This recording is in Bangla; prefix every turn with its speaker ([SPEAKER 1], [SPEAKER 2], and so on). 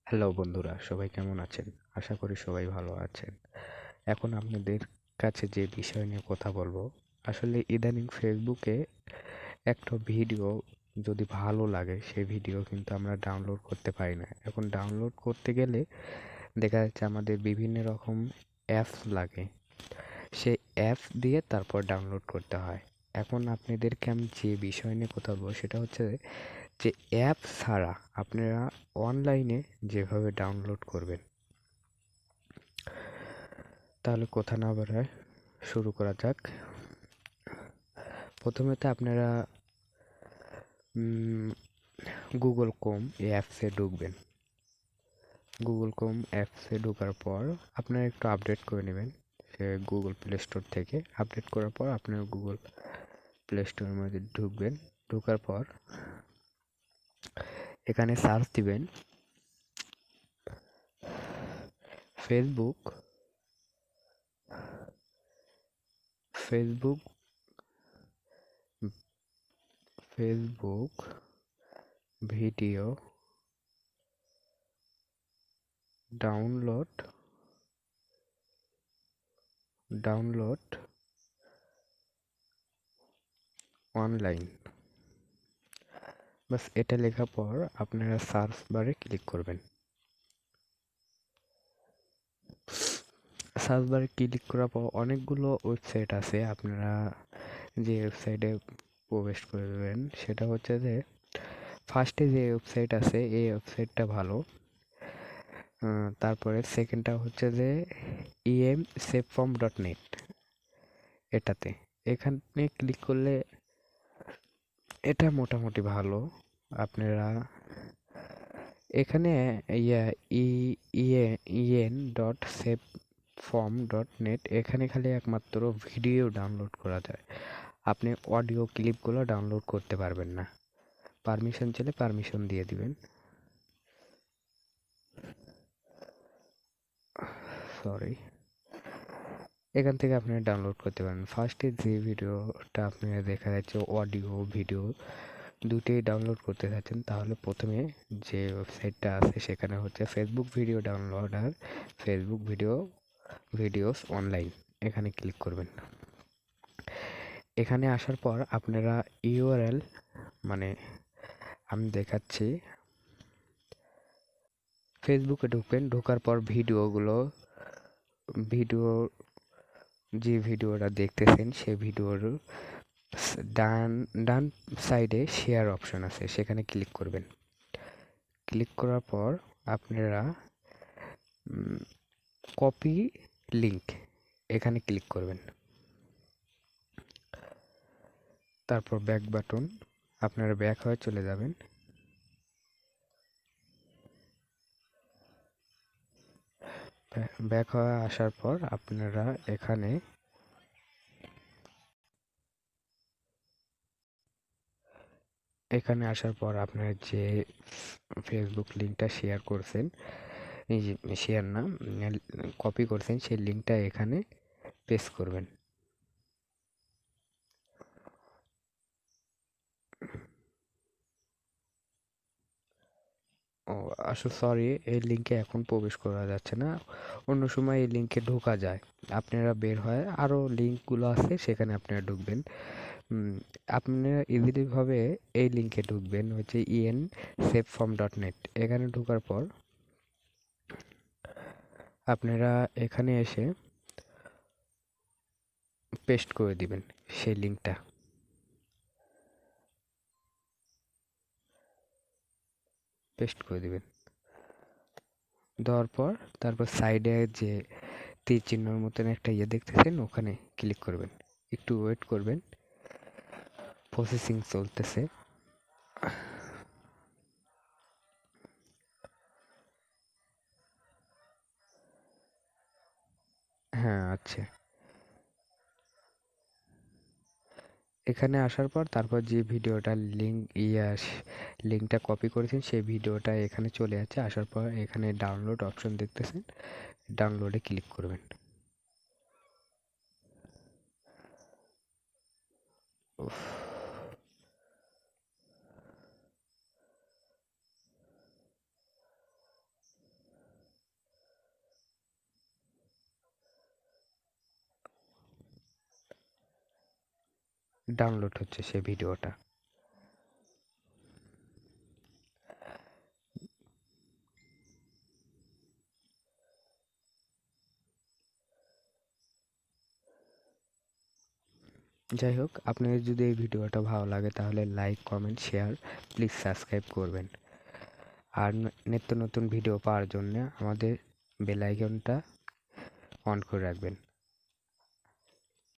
[SPEAKER 1] হ্যালো বন্ধুরা, সবাই কেমন আছেন? আশা করি সবাই ভালো আছেন। এখন আপনাদের কাছে যে বিষয় নিয়ে কথা বলবো, আসলে ইদানিং ফেসবুকে একটা ভিডিও যদি ভালো লাগে, সেই ভিডিও কিন্তু আমরা ডাউনলোড করতে পারি না। এখন ডাউনলোড করতে গেলে দেখা যাচ্ছে আমাদের বিভিন্ন রকম অ্যাপস লাগে। সেই অ্যাপস দিয়ে তারপর ডাউনলোড করতে হয়। এখন আপনাদেরকে আমি যে বিষয় নিয়ে কথা বলবো সেটা হচ্ছে যে অ্যাপ ছাড়া আপনারা অনলাইনে যেভাবে ডাউনলোড করবেন। তাহলে কথা না বাড়ায় শুরু করা যাক। প্রথমে তো আপনারা গুগল ক্রোম এই অ্যাপসে ঢুকবেন। গুগল ক্রোম অ্যাপসে ঢোকার পর আপনারা একটু আপডেট করে নেবেন সে গুগল প্লে স্টোর থেকে। আপডেট করার পর আপনারা গুগল প্লে স্টোরের মধ্যে ঢুকবেন। ঢোকার পর এখানে সার্চ দিবেন Facebook Facebook Facebook video download download online. বাস এটা লেখার পর আপনারা সার্চ বারে ক্লিক করবেন। সার্চ বারে ক্লিক করার পর অনেকগুলো ওয়েবসাইট আছে, আপনারা যে ওয়েবসাইটে প্রবেশ করবেন সেটা হচ্ছে যে ফার্স্টে যে ওয়েবসাইট আছে এই ওয়েবসাইটটা ভালো। তারপরে সেকেন্ডটা হচ্ছে যে emsafeform.net, এটাতে এখানে ক্লিক করলে এটা মোটামুটি ভালো। আপনারা এখানে ইয়া ই ইয়ে ইএন dot save form dot net এখানে খালি একমাত্র ভিডিও ডাউনলোড করা যায়, আপনি অডিও ক্লিপগুলো ডাউনলোড করতে পারবেন না। পারমিশন চাইলে পারমিশন দিয়ে দিবেন। সরি, এখান থেকে আপনি ডাউনলোড করতে পারেন। ফার্স্টে যে ভিডিওটা আপনার দেখা যাচ্ছে অডিও ভিডিও দুটোই ডাউনলোড করতে চাচ্ছেন, তাহলে প্রথমে যে ওয়েবসাইটটা আছে সেখানে হচ্ছে Facebook video downloader, Facebook videos online, এখানে ক্লিক করবেন। এখানে আসার পর আপনারা ইউআরএল মানে আমি দেখাচ্ছি, ফেসবুকে ঢুকবেন। ঢোকার পর ভিডিও যে ভিডিওটা দেখতেছেন সেই ভিডিওর ডান ডান সাইডে শেয়ার অপশন আছে, সেখানে ক্লিক করবেন। ক্লিক করার পর আপনারা কপি লিংক এখানে ক্লিক করবেন। তারপর ব্যাক বাটন, আপনারা ব্যাক হয়ে চলে যাবেন। ব্যাক হয়ে আসার পর আপনারা এখানে আসার পর আপনারা যে ফেসবুক লিংকটা শেয়ার করছেন, এই যে শেয়ার না কপি করছেন, সেই লিংকটা এখানে পেস্ট করবেন। ও আসলে সরি, এই লিংকে এখন প্রবেশ করা যাচ্ছে না, অন্য সময় এই লিংকে ঢোকা যায়। আপনারা বের হয় আরও লিংকগুলো আছে সেখানে আপনারা ঢুকবেন। আপনারা ইজিলিভাবে এই লিংকে ঢুকবেন হচ্ছে emsafeform.net। এখানে ঢোকার পর আপনারা এখানে এসে পেস্ট করে দিবেন সেই লিংকটা। পেস্ট করে দিবেন দেওয়ার পর তারপর সাইডে যে তীর চিহ্নের মতন একটা ইয়ে দেখতেছেন ওখানে ক্লিক করবেন। একটু ওয়েট করবেন, প্রসেসিং চলতেছে। হ্যাঁ আচ্ছা, এখানে আসার পর তারপর যে ভিডিওটা লিঙ্কটা কপি করেছেন সেই ভিডিওটা এখানে চলে যাচ্ছে। আসার পর এখানে ডাউনলোড অপশন দেখতেছেন, ডাউনলোডে ক্লিক করবেন। উফ, ডাউনলোড হচ্ছে সে ভিডিওটা। যাই হোক, আপনাদের যদি এই ভিডিওটা ভালো লাগে তাহলে like, comment, share, please subscribe করবেন। আর নিত্য নতুন ভিডিও পাওয়ার জন্য আমাদের বেল আইকনটা অন করে রাখবেন।